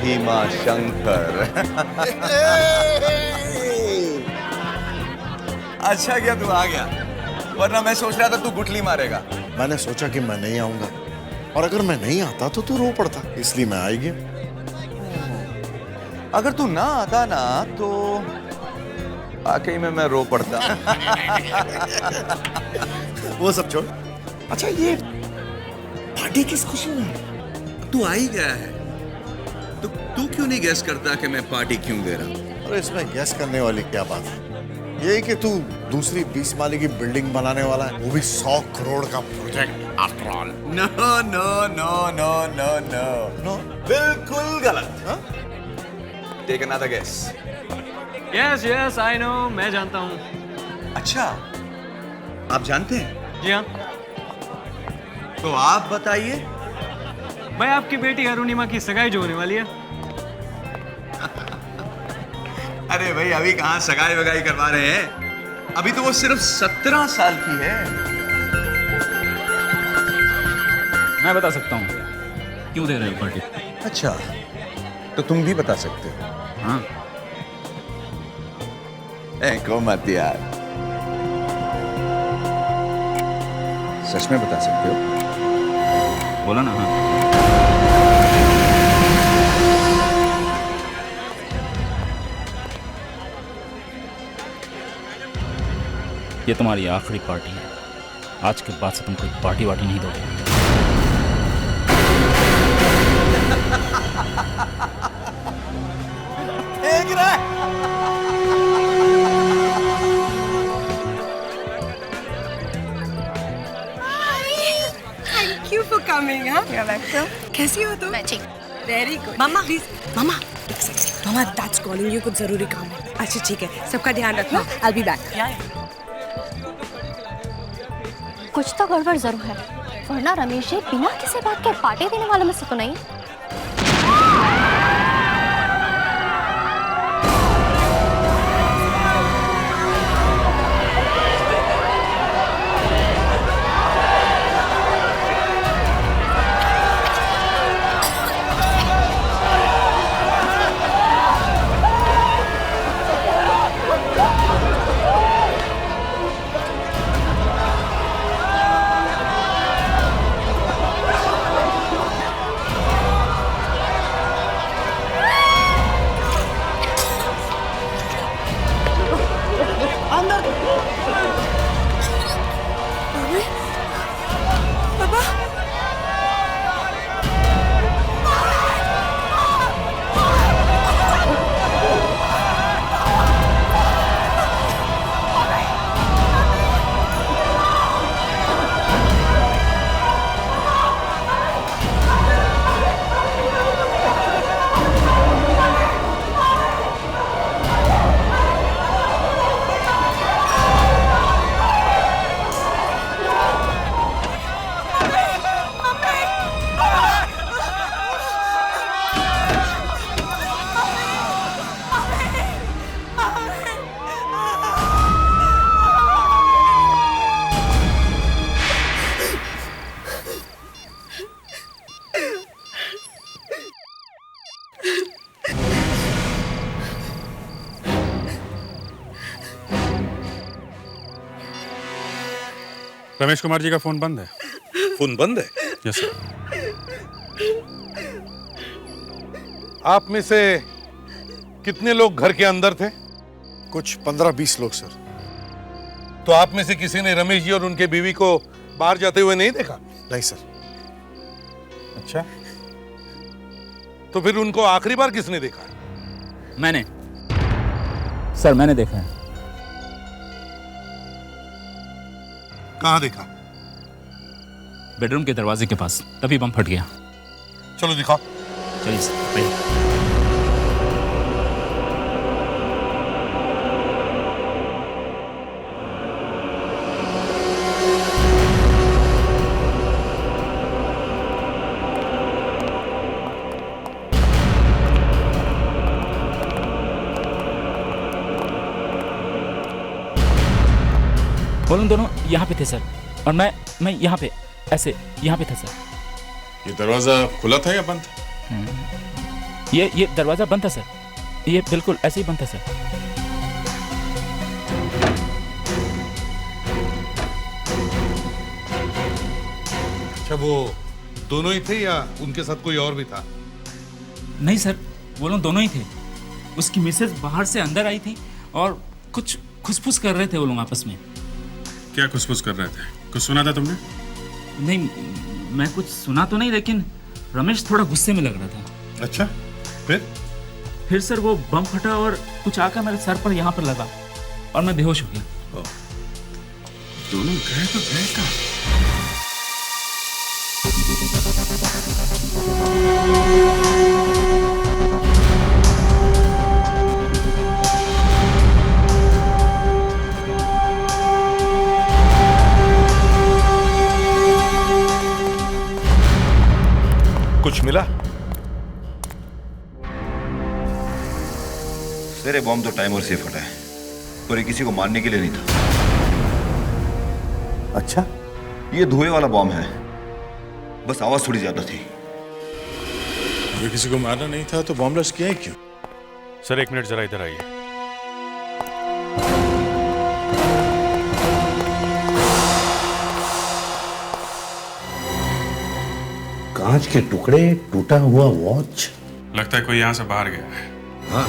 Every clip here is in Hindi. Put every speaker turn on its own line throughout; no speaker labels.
भीमा शंकर। अच्छा क्या तू आ गया, वरना मैं सोच रहा था तू गुठली मारेगा।
मैंने सोचा कि मैं नहीं आऊंगा, और अगर मैं नहीं आता तो तू रो पड़ता, इसलिए मैं आ गया।
अगर तू ना आता ना तो वाकई में मैं रो पड़ता।
वो सब छोड़। अच्छा, ये पार्टी किस खुशी में?
तू आ ही गया है तो तू क्यों नहीं गेस करता कि मैं पार्टी क्यों दे रहा हूं?
अरे इसमें गैस करने वाली क्या बात है? यही कि तू दूसरी 20 माले की बिल्डिंग बनाने वाला है, वो भी 100 करोड़ का project after all.
No no no no no no
no,
बिल्कुल गलत। Take another guess.
Yes yes I know, मैं जानता हूँ।
अच्छा, आप जानते हैं?
जी हाँ।
तो आप बताइए।
भाई आपकी बेटी अरुणिमा की सगाई जो होने वाली है।
अरे भाई अभी कहाँ सगाई वगाई करवा रहे हैं, अभी तो वो सिर्फ 17 साल की है।
मैं बता सकता हूँ क्यों दे रहे हो पार्टी।
अच्छा, तो तुम भी बता सकते हो?
हाँ,
को मत यार, सच में बता सकते हो?
बोला ना। हाँ, ये तुम्हारी आखिरी पार्टी है। आज के बाद से तुम कोई पार्टी वार्टी नहीं दोगे।
देख रहा है?
Thank you for coming, huh? You're welcome. कैसी हो तुम?
मैं ठीक।
Very good. Mama, please. मामा, एक second. Mama, that's calling you. कुछ जरूरी काम है. अच्छा ठीक है. सबका ध्यान रखना. I'll be back.
कुछ तो गड़बड़ जरूर है, वरना रमेश जी बिना किसी बात के पार्टी देने वालों में से तो नहीं।
रमेश कुमार जी का फोन बंद है।
फोन बंद है?
Yes sir.
आप में से कितने लोग घर के अंदर थे?
कुछ 15-20 लोग सर।
तो आप में से किसी ने रमेश जी और उनके बीवी को बाहर जाते हुए नहीं देखा?
नहीं सर।
अच्छा, तो फिर उनको आखिरी बार किसने देखा?
मैंने सर, मैंने देखा है।
कहाँ देखा?
बेडरूम के दरवाजे के पास, तभी बम फट गया।
चलो दिखाओ।
चलिए सर, आइए। बोलो, दोनों यहाँ पे थे सर, और मैं यहाँ पे ऐसे यहाँ पे था सर।
ये दरवाजा खुला था या बंद था?
ये दरवाज़ा बंद था सर, ये बिल्कुल ऐसे ही बंद था सर।
अच्छा, वो दोनों ही थे या उनके साथ कोई और भी था?
नहीं सर, वो लोग दोनों ही थे। उसकी मिसेज बाहर से अंदर आई थी और कुछ खुसफुस कर रहे थे वो लोग आपस में।
क्या खुसफुस कर रहे थे? कुछ सुना था तुमने?
नहीं, मैं कुछ सुना तो नहीं, लेकिन रमेश थोड़ा गुस्से में लग रहा था।
अच्छा,
फिर सर वो बम फटा और कुछ आकर मेरे सर पर यहाँ पर लगा और मैं बेहोश हो गया।
दोनों गए तो गए कहाँ?
कुछ मिला?
सर, ये बॉम्ब तो टाइमर से फटा है और ये किसी को मारने के लिए नहीं था।
अच्छा,
ये धुएं वाला बॉम्ब है, बस आवाज थोड़ी ज्यादा थी।
ये किसी को मारना नहीं था तो बॉम्ब ब्लास्ट किया है क्यों?
सर 1 मिनट जरा इधर आइए।
कांच के टुकड़े, टूटा हुआ वॉच।
लगता है कोई यहाँ से बाहर गया है।
हाँ,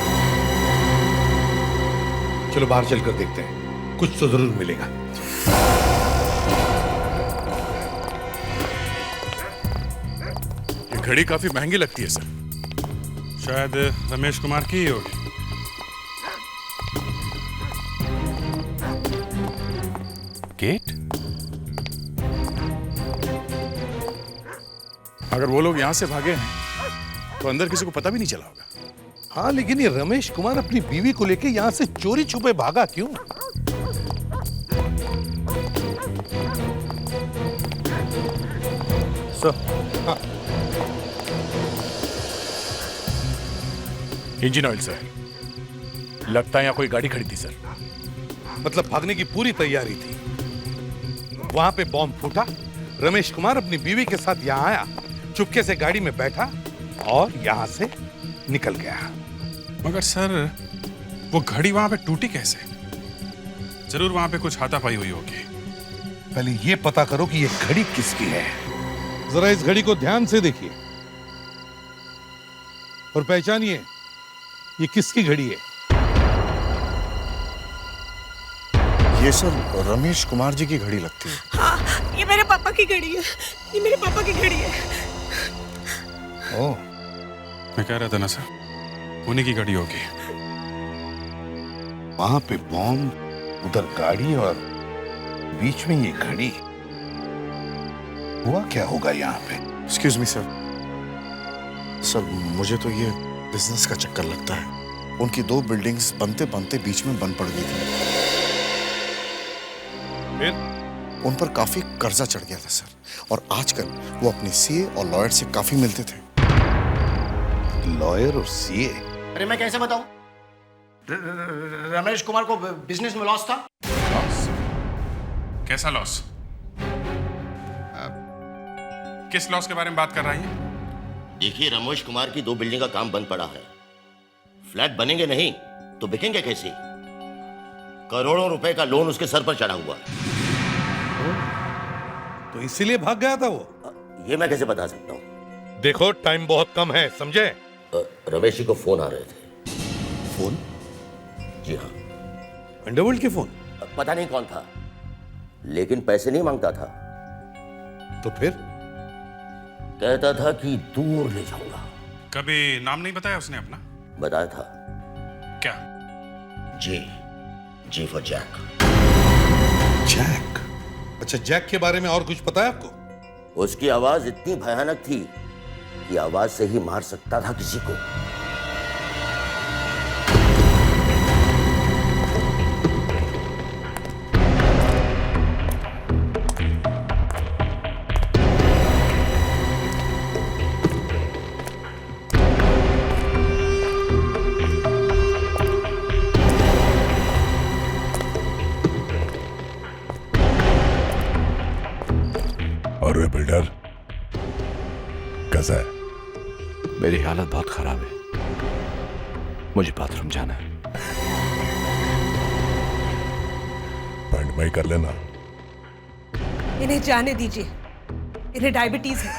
चलो बाहर चलकर देखते हैं, कुछ तो जरूर मिलेगा।
ये घड़ी काफी महंगी लगती है सर, शायद रमेश कुमार की ही होगी। गेट?
अगर वो लोग यहाँ से भागे हैं तो अंदर किसी को पता भी नहीं चला होगा।
हाँ, लेकिन ये रमेश कुमार अपनी बीवी को लेके यहाँ से चोरी छुपे भागा क्यों?
सर,
हाँ,
इंजन ऑयल सर। लगता है यहाँ कोई गाड़ी खड़ी थी सर।
मतलब भागने की पूरी तैयारी थी। वहां पे बॉम्ब फूटा, रमेश कुमार अपनी बीवी के साथ यहाँ आया, चुपके से गाड़ी में बैठा और यहाँ से निकल गया।
मगर सर, वो घड़ी वहां पे टूटी कैसे? जरूर वहां पे कुछ हाथापाई हुई होगी।
पहले ये पता करो कि ये घड़ी किसकी है। जरा इस घड़ी को ध्यान से देखिए और पहचानिए ये किसकी घड़ी है।
ये सर रमेश कुमार जी की घड़ी लगती है।
हाँ, ये मेरे पापा की घड़ी है, ये मेरे पापा की घड़ी है।
ओह,
मैं कह रहा था ना सर, उन्हीं की घड़ी होगी।
वहां पे बॉम्ब, उधर गाड़ी और बीच में ये घड़ी। हुआ क्या होगा यहाँ पे?
Excuse me sir. सर, मुझे तो ये बिजनेस का चक्कर लगता है। उनकी 2 बिल्डिंग्स बनते बनते बीच में बंद पड़ गई थी।
फिर
उन पर काफी कर्जा चढ़ गया था सर, और आजकल वो अपने सीए और लॉयर से काफी मिलते थे।
लॉयर और सीए?
अरे मैं कैसे बताऊं? रमेश कुमार को बिजनेस में लॉस था।
लॉस? कैसा लॉस? किस लॉस के बारे में बात कर रही है?
देखिए, रमेश कुमार की 2 बिल्डिंग का काम बंद पड़ा है। फ्लैट बनेंगे नहीं तो बिकेंगे कैसे? करोड़ों रुपए का लोन उसके सर पर चढ़ा हुआ।
तो इसीलिए भाग गया था वो?
ये मैं कैसे बता सकता हूँ?
देखो, टाइम बहुत कम है, समझे?
रमेश जी को फोन आ रहे थे।
फोन?
जी हाँ।
अंडरवर्ल्ड के फोन?
पता नहीं कौन था, लेकिन पैसे नहीं मांगता था।
तो फिर?
कहता था कि दूर ले जाऊंगा।
कभी नाम नहीं बताया उसने अपना?
बताया था।
क्या?
जी फॉर जैक।
जैक? अच्छा, जैक के बारे में और कुछ पता है आपको?
उसकी आवाज इतनी भयानक थी कि आवाज से ही मार सकता था किसी को।
और वे बिल्डर कैसा है?
मेरी हालत बहुत खराब है।
मुझे बाथरूम जाना है।
पैंट में कर लेना।
इन्हें जाने दीजिए, इन्हें डायबिटीज है।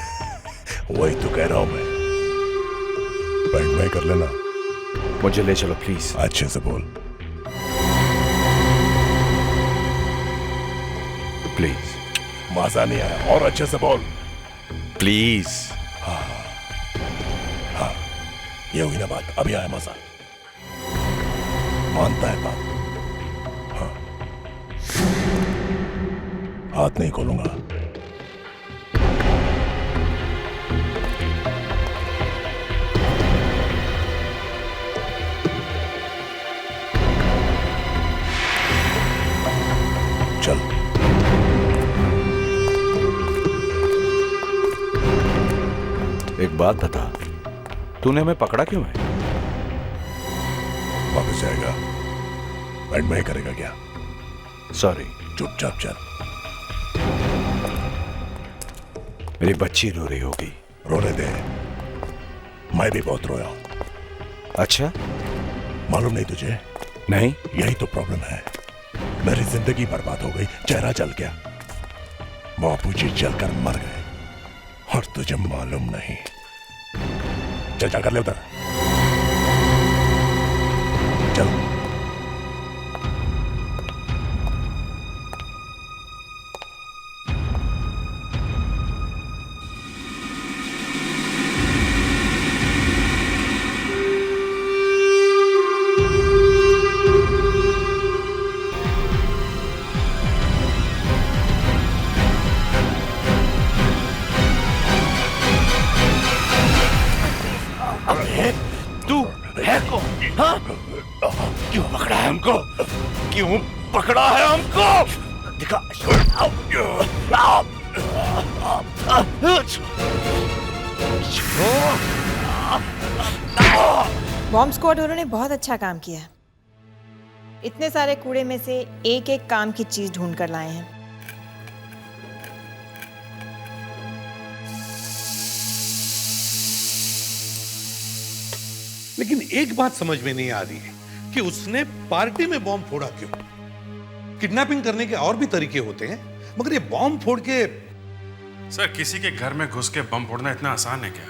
वही तो कह रहा हूं मैं। पैंट में कर लेना।
मुझे ले चलो प्लीज।
अच्छे से बोल।
प्लीज।
मजा नहीं आया, और अच्छे से बोल।
प्लीज।
हाँ, ये हुई ना बात, अभी आया मजा। मानता है बात। हाँ, हाथ नहीं खोलूंगा। चल।
एक बात बता, तूने हमें पकड़ा क्यों है?
वापस जाएगा, पैंट में करेगा क्या?
सॉरी।
चुपचाप चल।
मेरी बच्ची रो रही होगी।
रोने दे, मैं भी बहुत रोया हूं।
अच्छा,
मालूम नहीं तुझे?
नहीं।
यही तो प्रॉब्लम है, मेरी जिंदगी बर्बाद हो गई, चेहरा जल गया, बापूजी जलकर मर गए और तुझे मालूम नहीं। चल जा कर ले उधर। चल।
क्यों पकड़ा है हमको? क्यों पकड़ा है हमको? दिखा।
बॉम्ब स्क्वाड वालों ने बहुत अच्छा काम किया। इतने सारे कूड़े में से एक एक काम की चीज ढूंढ कर लाए हैं।
लेकिन एक बात समझ में नहीं आ रही है कि उसने पार्टी में बॉम्ब फोड़ा क्यों? किडनैपिंग करने के और भी तरीके होते हैं, मगर ये बॉम्ब फोड़ के।
सर, किसी के घर में घुस के बम फोड़ना इतना आसान है क्या?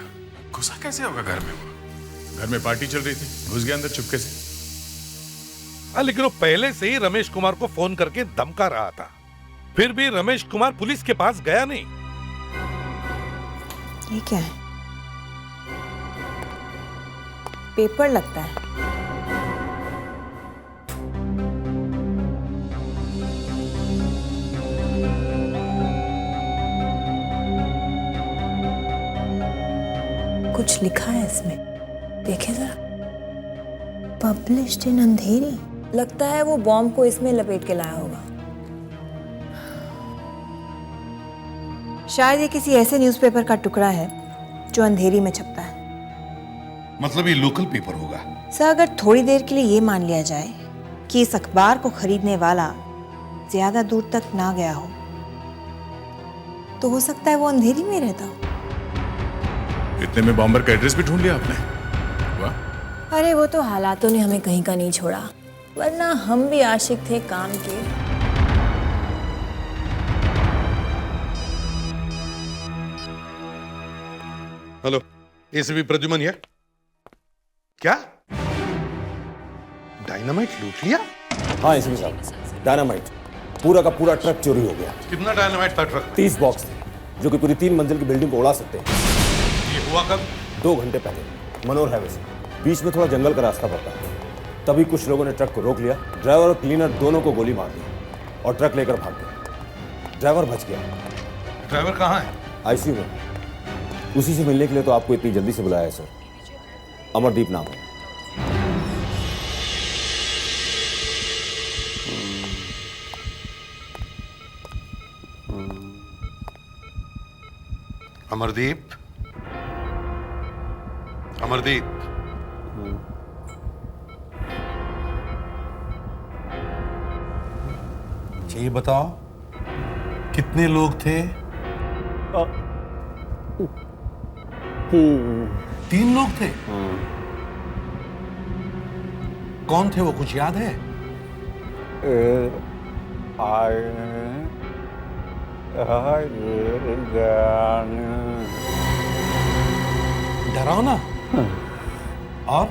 घुसा कैसे होगा घर में? वो घर में पार्टी चल रही थी, घुस गया अंदर चुपके से।
लेकिन वो पहले से ही रमेश कुमार को फोन करके धमका रहा था, फिर भी रमेश कुमार पुलिस के पास गया नहीं।
ये क्या है? पेपर लगता है। कुछ लिखा है इसमें, देखे जरा। पब्लिश्ड इन अंधेरी। लगता है वो बॉम्ब को इसमें लपेट के लाया होगा। शायद ये किसी ऐसे न्यूज़पेपर का टुकड़ा है जो अंधेरी में छपता है।
मतलब ये लोकल पेपर होगा?
सर, अगर थोड़ी देर के लिए ये मान लिया जाए कि इस अखबार को खरीदने वाला ज्यादा दूर तक ना गया हो, तो हो सकता है वो अंधेरी में रहता हो।
इतने में बॉम्बर का एड्रेस भी ढूंढ लिया आपने? वाह।
अरे वो तो हालातों ने हमें कहीं का नहीं छोड़ा, वरना हम भी आशिक थे काम के।
हेलो, एसीपी प्रद्युमन है क्या? डायनामाइट लूट लिया?
हाँ एसीपी साहब, डायनामाइट पूरा का पूरा ट्रक चोरी हो गया।
कितना डायनामाइट था ट्रक?
30 बॉक्स थे, जो कि पूरी 3 मंजिल की बिल्डिंग को उड़ा सकते हैं।
ये हुआ कब?
2 घंटे पहले, मनोर हाईवे से। बीच में थोड़ा जंगल का रास्ता पड़ता है। तभी कुछ लोगों ने ट्रक को रोक लिया, ड्राइवर और क्लीनर दोनों को गोली मार दी और ट्रक लेकर भाग गए। ड्राइवर बच गया।
ड्राइवर कहाँ है?
आईसीयू में। उसी से मिलने के लिए तो आपको इतनी जल्दी से बुलाया है सर। अमरदीप नाम है।
अमरदीप, अमरदीप, ये बताओ कितने लोग थे?
3
लोग थे। कौन थे वो, कुछ याद है? डरावना? और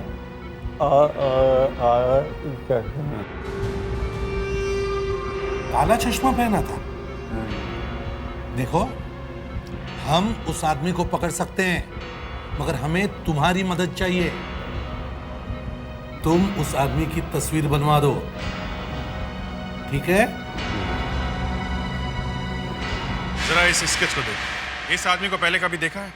काला चश्मा पहना था। देखो, हम उस आदमी को पकड़ सकते हैं, मगर हमें तुम्हारी मदद चाहिए। तुम उस आदमी की तस्वीर बनवा दो, ठीक है?
जरा इस स्केच को देखो। इस आदमी को पहले कभी देखा है?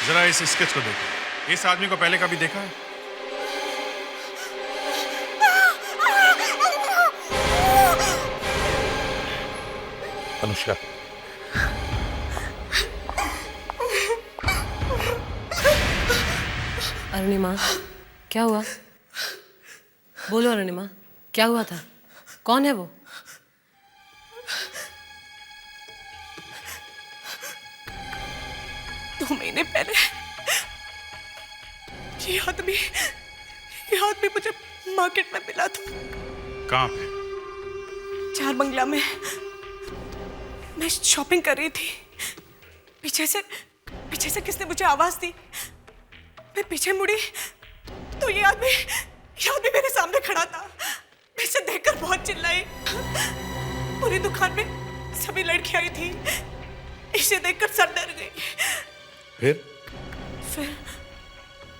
जरा इस स्केच को देखो। इस आदमी को पहले कभी देखा है?
अनुष्का,
अरुणिमा, क्या हुआ? बोलो अरुणिमा, क्या हुआ था? कौन है वो?
दो महीने पहले ये आदमी मुझे मार्केट में मिला था।
कहाँ पे?
4 बंगला में। मैं शॉपिंग कर रही थी, पीछे से किसने मुझे आवाज दी। मैं पीछे मुड़ी तो ये आदमी मेरे सामने खड़ा था। मैं इसे देखकर बहुत चिल्लाई। पूरी दुकान में सभी लड़कियां आई थी। इसे देखकर सब डर गई। फिर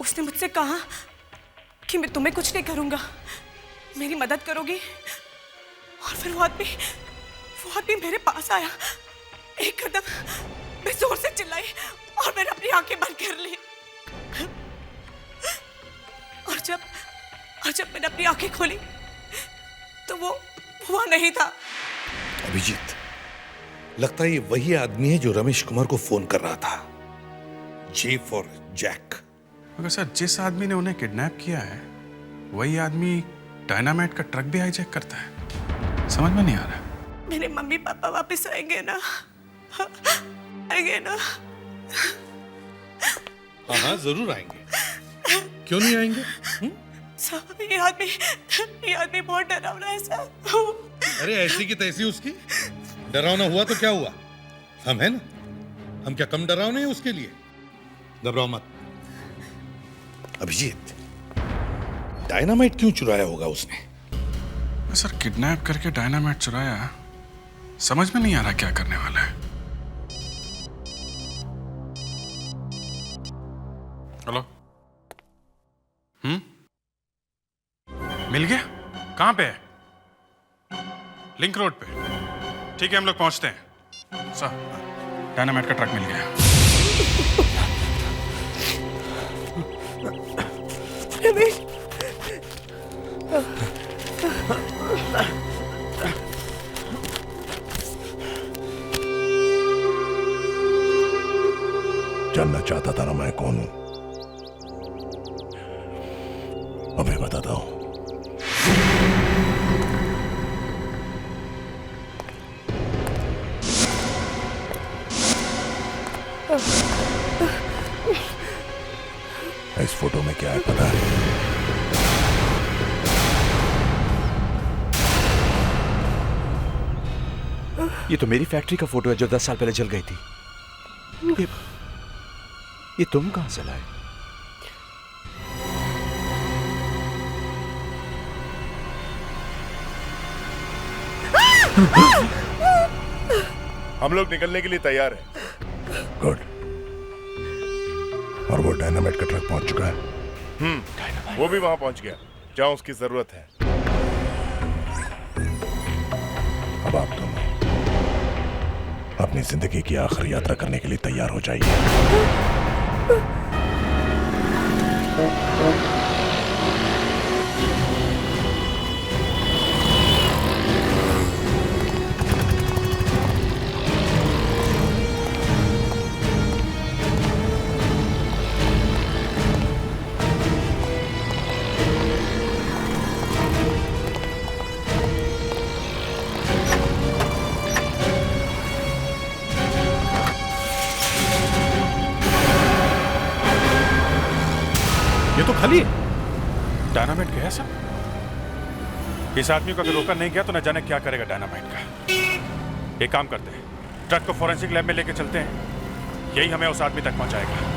उसने मुझसे कहा कि मैं तुम्हें कुछ नहीं करूंगा, मेरी मदद करोगी। और फिर वो आदमी मेरे पास आया। एक कदम मैं जोर से चिल्लाई और मैंने अपनी आंखें बंद कर ली। और जब मैंने अपनी आंखें खोली तो वो वहां नहीं था।
अभिजीत, लगता है ये वही आदमी है जो रमेश कुमार को फोन कर रहा था। J for Jack.
मगर सर, जिस आदमी ने उन्हें किडनैप किया है वही आदमी डायनामाइट का ट्रक भी हाईजैक करता है। समझ में नहीं आ रहा।
मेरे मम्मी पापा वापस आएंगे ना? आएंगे ना?
हाँ, जरूर आएंगे। क्यों नहीं आएंगे?
सर, ये आदमी बहुत डरावना है सर।
अरे ऐसी की तैसी उसकी। डरावना हुआ तो क्या हुआ, हम है ना। हम क्या कम डरावने हैं उसके लिए? घबराओ मत। अभिजीत, डायनामाइट क्यों चुराया होगा उसने?
सर, किडनैप करके डायनामाइट चुराया, समझ में नहीं आ रहा क्या करने वाला है। हेलो, मिल गया? कहां पे है? लिंक रोड पे। ठीक है, हम लोग पहुंचते हैं। सर, डायनामाइट का ट्रक मिल गया।
रमेश,
जानना चाहता था ना मैं कौन हूं? अभी बताता हूं। इस फोटो में क्या है पता है?
ये तो मेरी फैक्ट्री का फोटो है जो 10 साल पहले जल गई थी। ये तुम कहां से लाए?
हम लोग निकलने के लिए तैयार हैं। गुड। और वो डायनामाइट का ट्रक पहुंच चुका है। वो भी वहां पहुंच गया जहां उसकी जरूरत है। अब आप दोनों अपनी जिंदगी की आखिरी यात्रा करने के लिए तैयार हो जाइए।
खाली डायनामाइट गया सब। इस आदमी को अगर रोका नहीं गया तो न जाने क्या करेगा डायनामाइट का। एक काम करते हैं, ट्रक को फोरेंसिक लैब में लेके चलते हैं, यही हमें उस आदमी तक पहुंचाएगा।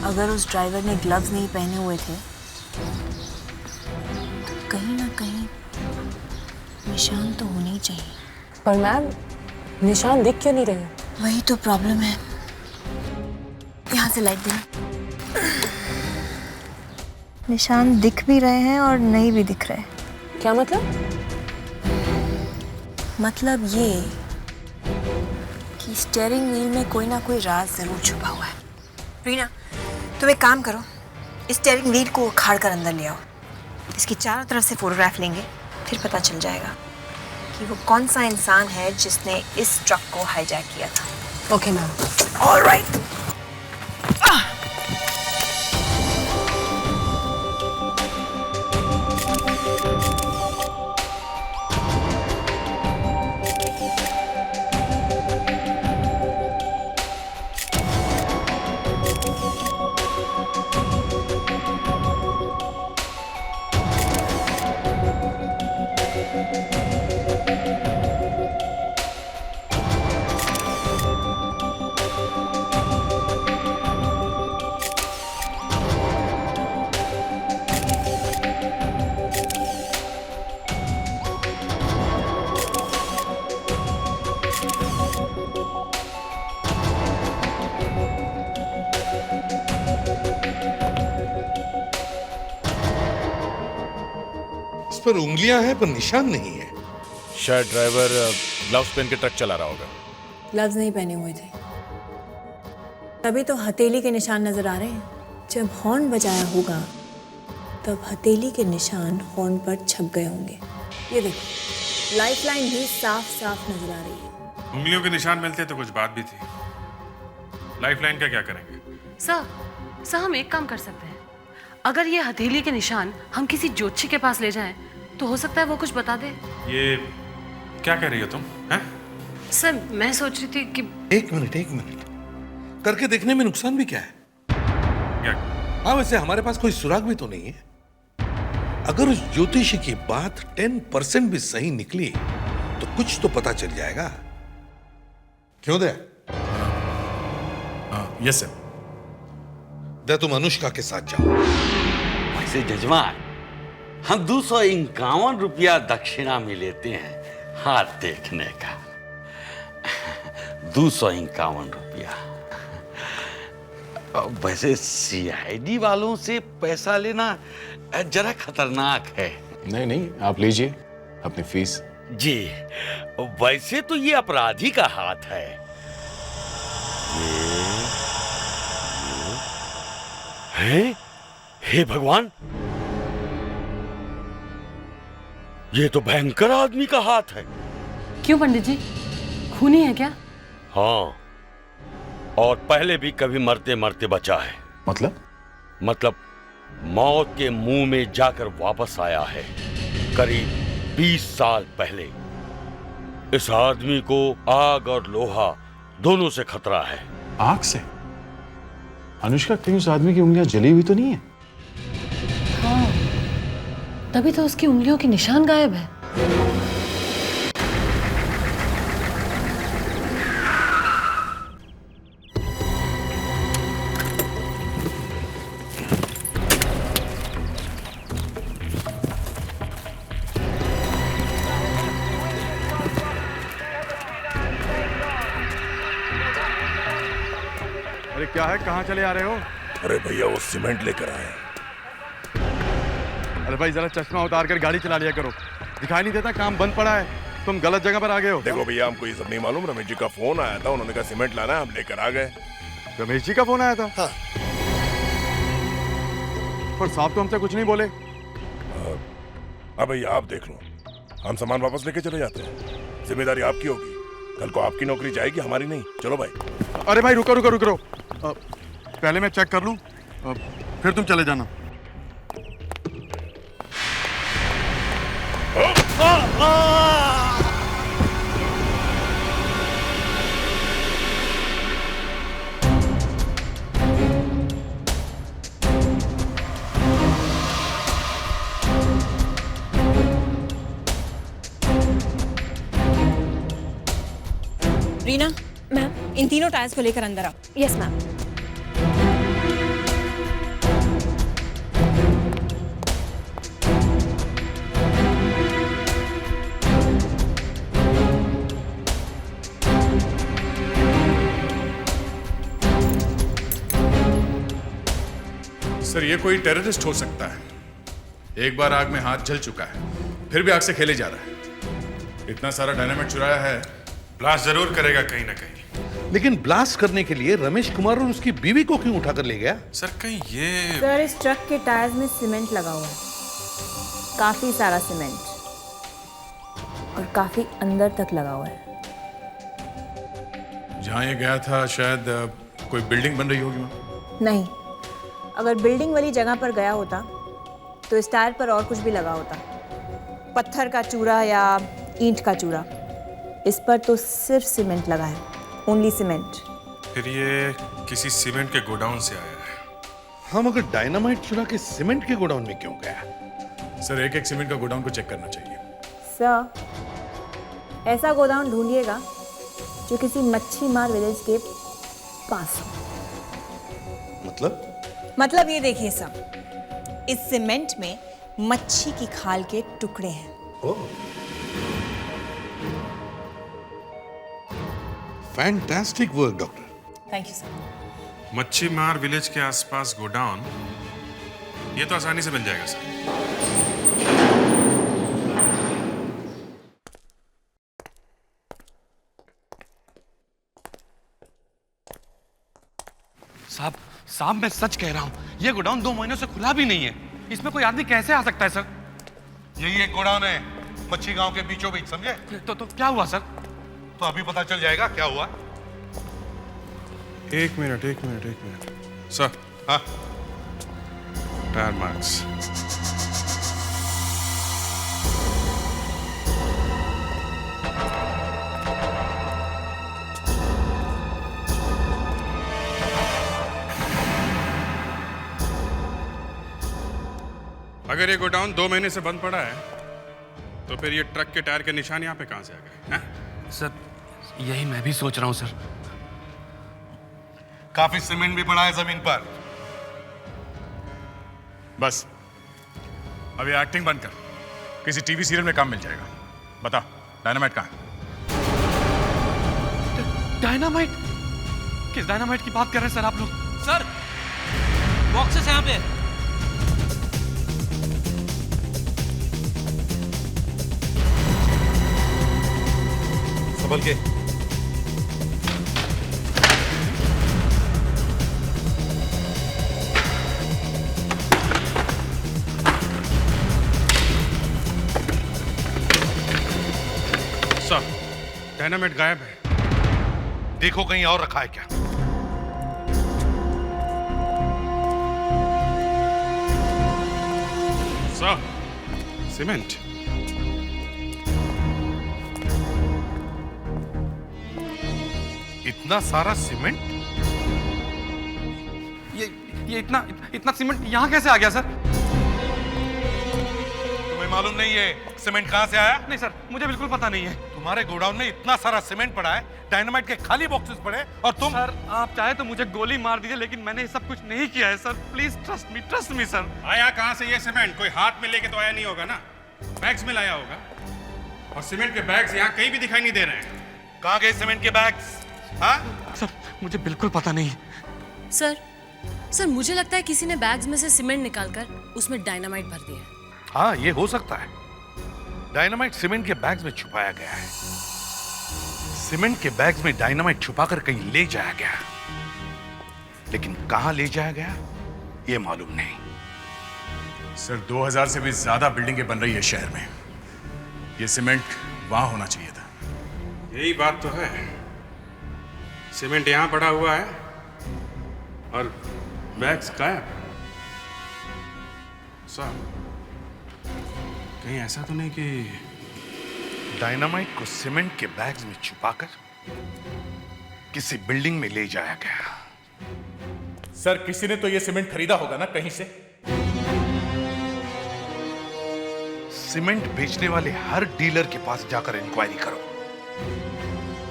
अगर उस ड्राइवर ने ग्लव्स नहीं पहने हुए थे तो कहीं ना कहीं निशान तो होने ही चाहिए।
पर मैम निशान दिख क्यों नहीं रहे?
वही तो प्रॉब्लम है। यहाँ से लाइट देना। निशान दिख भी रहे हैं और नहीं भी दिख रहे।
क्या मतलब?
मतलब ये कि स्टीयरिंग व्हील में कोई ना कोई राज जरूर छुपा हुआ है। रीना, तुम एक काम करो, इस स्टीयरिंग व्हील को उखाड़ कर अंदर ले आओ। इसकी चारों तरफ से फोटोग्राफ लेंगे, फिर पता चल जाएगा कि वो कौन सा इंसान है जिसने इस ट्रक को हाईजैक किया था।
Okay ma'am.
ऑलराइट।
पर उंगलियां हैं पर निशान नहीं है।
शायद ड्राइवर ग्लव्स पहन के ट्रक चला रहा होगा।
ग्लव्स नहीं पहने हुए थे, तभी तो हथेली के निशान नजर आ रहे हैं। जब हॉर्न बजाया होगा तब हथेली के निशान हॉर्न पर छप गए होंगे। ये देखो, लाइफलाइन भी साफ साफ नजर आ रही है।
उंगलियों के निशान मिलते तो कुछ बात भी थी। लाइफलाइन का क्या करेंगे?
सर हम एक काम कर सकते हैं। अगर ये हथेली के निशान हम किसी ज्योतिषी के पास ले जाएं, तो हो सकता है वो कुछ बता दे।
ये क्या कह रही हो तुम? हैं?
सर मैं सोच रही थी कि
एक मिनट करके देखने में नुकसान भी क्या है?
क्या?
हाँ, वैसे हमारे पास कोई सुराग भी तो नहीं है। अगर उस ज्योतिषी की बात 10% भी सही निकली तो कुछ तो पता चल जाएगा। क्यों दे?
Yes sir.
दे, तुम अनुष्का के साथ जाओ।
वैसे जजमान, हम 251 रुपया दक्षिणा में लेते हैं हाथ देखने का। 251 रुपया। वैसे सीआईडी वालों से पैसा लेना जरा खतरनाक है।
नहीं, आप लीजिए अपनी फीस।
जी, वैसे तो ये अपराधी का हाथ है। हे भगवान, ये तो भयंकर आदमी का हाथ है।
क्यों पंडित जी, खूनी है क्या?
हाँ, और पहले भी कभी मरते मरते बचा है। मतलब मौत के मुंह में जाकर वापस आया है करीब 20 साल पहले। इस आदमी को आग और लोहा दोनों से खतरा है।
आग से? अनुष्का, कहीं उस आदमी की उंगलियां जली हुई तो नहीं है?
हाँ, तभी तो उसकी उंगलियों के निशान गायब है।
अरे क्या है, कहाँ चले आ रहे हो?
अरे भैया, वो सीमेंट लेकर आए।
अरे भाई जरा चश्मा उतार कर गाड़ी चला लिया करो, दिखाई नहीं देता काम बंद पड़ा है। तुम गलत जगह पर आ गए हो।
देखो भैया, हमको ये सब नहीं मालूम। रमेश जी का फोन आया था, उन्होंने कहा सीमेंट लाना है, हम लेकर आ गए।
रमेश जी का फोन आया था?
हाँ।
पर साहब तो हमसे कुछ नहीं बोले।
अब भैया आप देख लो, हम सामान वापस लेके चले जाते हैं। जिम्मेदारी आपकी होगी। कल को आपकी नौकरी जाएगी, हमारी नहीं। चलो भाई।
अरे भाई रुको रुको रुको पहले मैं चेक कर लूं, फिर तुम चले जाना।
रीना मैम, इन तीनों टायर्स को लेकर अंदर आओ।
Yes ma'am.
सर ये कोई टेररिस्ट हो सकता है। एक बार आग में हाथ जल चुका है, फिर भी आग से खेले जा रहा है। इतना सारा डायनामाइट चुराया है, ब्लास्ट जरूर करेगा कहीं ना कहीं।
लेकिन ब्लास्ट करने के लिए रमेश कुमार और उसकी बीवी को क्यों उठाकर ले गया?
सर कहीं ये
सर, इस ट्रक के टायर्स में सीमेंट लगा हुआ है, काफी सारा सीमेंट, और काफी अंदर तक लगा हुआ है।
जहां ये गया था शायद कोई बिल्डिंग बन रही होगी वहां।
नहीं, अगर बिल्डिंग वाली जगह पर गया होता तो इस टायर पर और कुछ भी लगा होता, पत्थर का चूरा या ईंट का चूरा। इस पर तो सिर्फ सीमेंट लगा है, ओनली सीमेंट।
फिर ये किसी सीमेंट के गोडाउन से आया है।
हम अगर डायनामाइट चुरा के सीमेंट के गोडाउन में क्यों गया?
सर एक एक सीमेंट का गोडाउन को चेक करना चाहिए।
सर, ऐसा गोदाम ढूंढिएगा जो किसी मच्छी मार विलेज के पास हो। मतलब ये देखिए सर, इस सीमेंट में मच्छी की खाल के टुकड़े हैं।
Fantastic work doctor.
Thank you sir.
मच्छी मार विलेज के आसपास गोडाउन, ये तो आसानी से मिल जाएगा सर।
साहब मैं सच कह रहा हूँ, ये गोडाउन 2 महीनों से खुला भी नहीं है। इसमें कोई आदमी कैसे आ सकता है सर?
यही एक गोडाउन है मच्छी गांव के बीचों बीच, समझे?
तो क्या हुआ सर?
तो अभी पता चल जाएगा क्या हुआ।
एक मिनट सर।
हाँ,
टायर मार्क्स। अगर ये गोडाउन 2 महीने से बंद पड़ा है, तो फिर ये ट्रक के टायर के निशान यहाँ पे कहां से आ गए?
सर यही मैं भी सोच रहा हूँ सर।
काफी सीमेंट भी पड़ा है जमीन पर।
बस अब ये एक्टिंग बंद कर, किसी टीवी सीरियल में काम मिल जाएगा। बता डायनामाइट कहाँ है?
डायनामाइट? किस डायनामाइट की बात कर रहे हैं सर आप लोग?
सर बॉक्सेस यहाँ पे।
संभल के।
सर डायनामाइट गायब है।
देखो कहीं और रखा है क्या?
Sir cement.
इतना सारा सीमेंट?
ये इतना सीमेंट यहाँ कैसे आ गया सर?
तुम्हें मालूम नहीं है सीमेंट कहां से आया?
नहीं सर, मुझे बिल्कुल पता नहीं है।
तुम्हारे गोडाउन में इतना सारा सीमेंट पड़ा है, डायनामाइट के खाली बॉक्सेस पड़े, और तुम?
सर आप चाहे तो मुझे गोली मार दीजिए, लेकिन मैंने ये सब कुछ नहीं किया है sir. Please trust me sir.
आया कहां से ये सीमेंट? कोई हाथ में लेके तो आया नहीं होगा ना, बैग्स में लाया होगा। और सीमेंट के बैग्स यहाँ कहीं भी दिखाई नहीं दे रहे हैं।
कहां गए सीमेंट के बैग्स? हाँ
सर मुझे बिल्कुल पता नहीं।
सर मुझे लगता है किसी ने बैग्स में से सीमेंट निकालकर उसमें डायनामाइट भर दिया है।
हाँ ये हो सकता है, डायनामाइट सीमेंट के बैग्स में छुपाया गया है। सीमेंट के बैग्स में डायनामाइट छुपाकर कहीं ले जाया गया, लेकिन कहां ले जाया गया ये मालूम नहीं।
सर 2000 से भी ज्यादा बिल्डिंगें बन रही है शहर में। ये सीमेंट वहां होना चाहिए था। यही बात तो है। सीमेंट यहां पड़ा हुआ है और बैग्स गायब। साहब, कहीं ऐसा तो नहीं कि
डायनामाइट को सीमेंट के बैग्स में छुपाकर किसी बिल्डिंग में ले जाया गया?
सर, किसी ने तो ये सीमेंट खरीदा होगा ना कहीं से।
सीमेंट बेचने वाले हर डीलर के पास जाकर इंक्वायरी करो।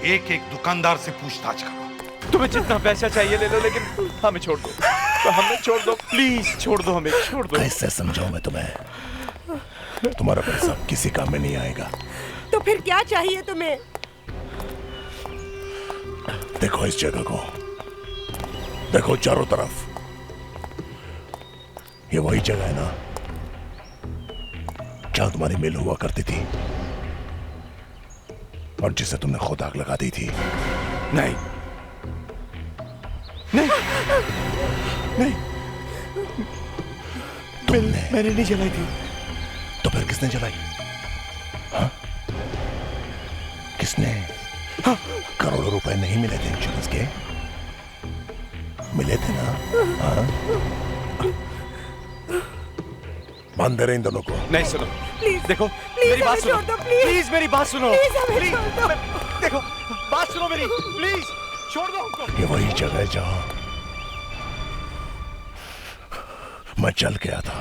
एक एक दुकानदार से पूछताछ करो।
तुम्हें जितना पैसा चाहिए ले लो, लेकिन हमें छोड़ दो। तो हमें छोड़ दो, प्लीज छोड़ दो, हमें छोड़ दो।
कैसे समझाऊं मैं तुम्हें? तुम्हारा पैसा किसी काम में नहीं आएगा।
तो फिर क्या चाहिए तुम्हें?
देखो इस जगह को, देखो चारों तरफ। ये वही जगह है ना जहां तुम्हारी मिल हुआ करती थी और जिसे तुमने खुद आग लगा दी थी।
नहीं नहीं नहीं, मैंने नहीं जलाई थी।
तो फिर किसने जलाई? हाँ? किसने? हाँ? करोड़ों रुपए नहीं मिले थे इंश्योरेंस के? मिले थे ना? हाँ? मान दे रहे इन दोनों को।
नहीं, सुनो
प्लीज,
देखो
प्लीज
मेरी बात
हमें
सुनो।
छोड़ दो, प्लीज।
प्लीज मेरी बात सुनो।
प्लीज हमें
प्लीज,
छोड़ दो।
देखो बात सुनो मेरी, प्लीज छोड़ दो हमको।
ये वही जगह है जहां मैं चल गया था।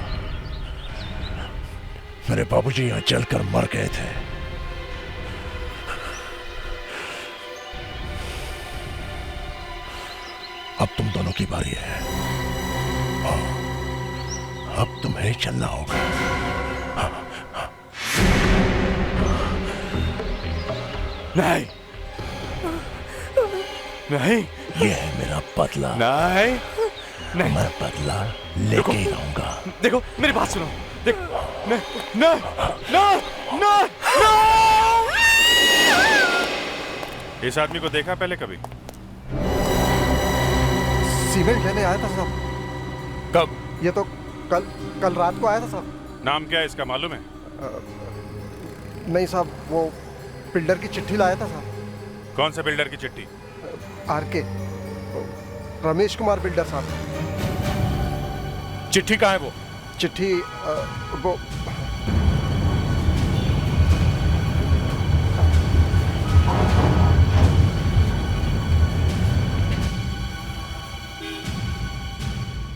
मेरे बाबूजी यहां चलकर मर गए थे। अब तुम दोनों की बारी है। अब तुम्हें चलना होगा।
नहीं नहीं,
ये है मेरा बदला।
नहीं नहीं,
मैं बदला लेके ही रहूंगा।
देखो मेरी बात सुनो। देखो नहीं नहीं नहीं नहीं।
इस आदमी को देखा पहले कभी?
सीमेंट लेने आया था साहब।
कब?
ये तो कल रात को आया था साहब।
नाम क्या है इसका, मालूम है?
नहीं साहब, वो बिल्डर की चिट्ठी लाया था साहब।
कौन सा बिल्डर की चिट्ठी?
आरके, रमेश कुमार बिल्डर साहब।
चिट्ठी कहाँ है वो?
चिट्ठी वो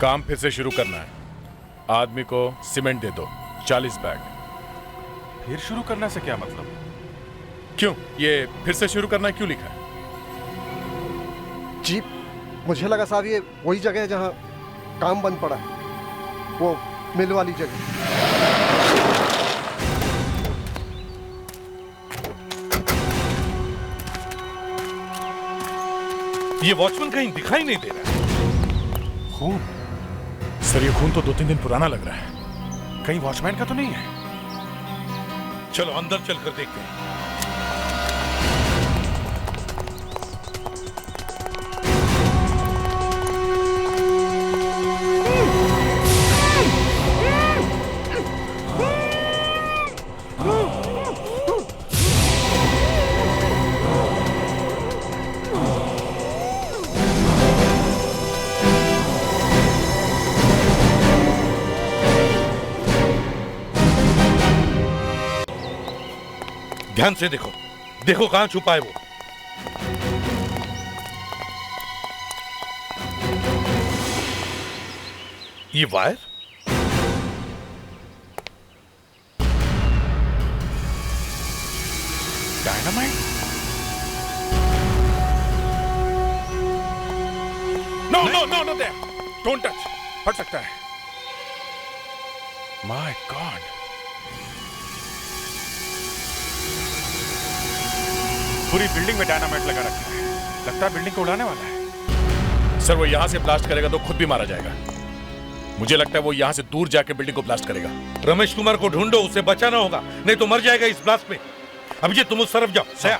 काम फिर से शुरू करना है। आदमी को सीमेंट दे दो 40 बैग। फिर शुरू करने से क्या मतलब? क्यों ये फिर से शुरू करना क्यों लिखा है?
जी मुझे लगा साहब ये वही जगह है जहां काम बंद पड़ा है, वो मिल वाली जगह।
ये वॉचमैन कहीं दिखाई नहीं दे रहा है।
खून? सर ये खून तो 2-3 दिन पुराना लग रहा है। कहीं वॉचमैन का तो नहीं है?
चलो अंदर चलकर देखते हैं। ध्यान से देखो, देखो कहां छुपा है वो। ये wire?
Dynamite? No no no no, there, don't touch, फट सकता है। माय गॉड, पूरी बिल्डिंग में डायनामाइट लगा रखा है। लगता है बिल्डिंग को उड़ाने वाला है। सर वो यहां से ब्लास्ट करेगा तो खुद भी मारा जाएगा। मुझे लगता है वो यहां से दूर जाके बिल्डिंग को ब्लास्ट करेगा।
रमेश कुमार को ढूंढो, उसे बचाना होगा, नहीं तो मर जाएगा इस ब्लास्ट में। अब ये तुम उस तरफ जाओ। सया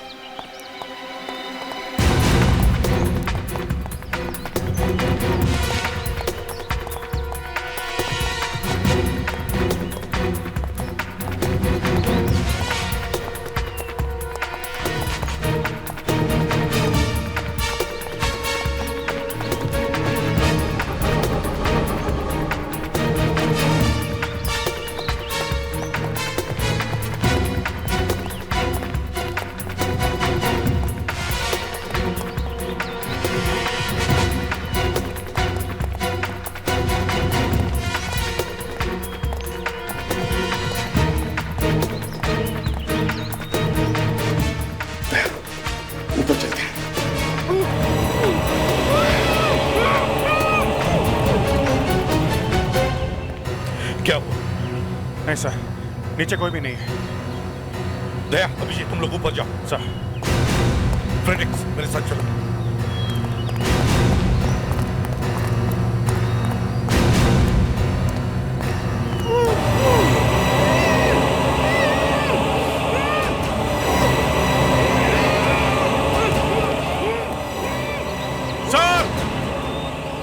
नहीं सर, नीचे कोई भी नहीं है।
दया, अभिजीत तुम लोग ऊपर जाओ।
सर।
फ्रेडिक्स मेरे साथ चलो।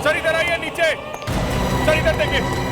सर इधर आइए नीचे। सर इधर देखिए।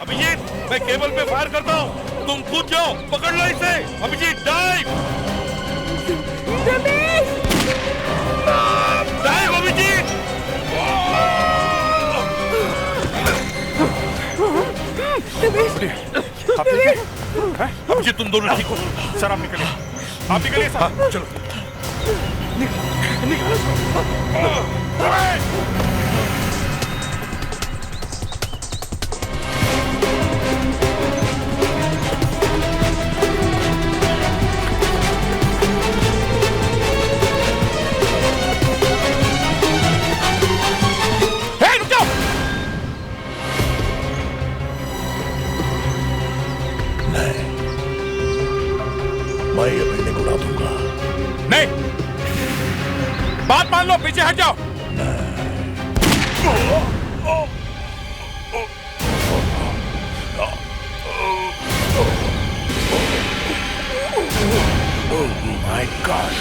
अभिजीत, मैं केबल पे फायर करता हूँ, तुम कूद जाओ, पकड़ लो इसे। अभिजीत डाइव। डाइव अभिजीत।
आप ठीक है?
अभिजीत तुम दोनों ठीक हो?
सर आप निकलिए, आप निकलिए सर।
चलो
मैं ये बिल्डिंग उड़ा दूंगा।
नहीं, बात मान लो, पीछे हट जाओ।
Oh my God!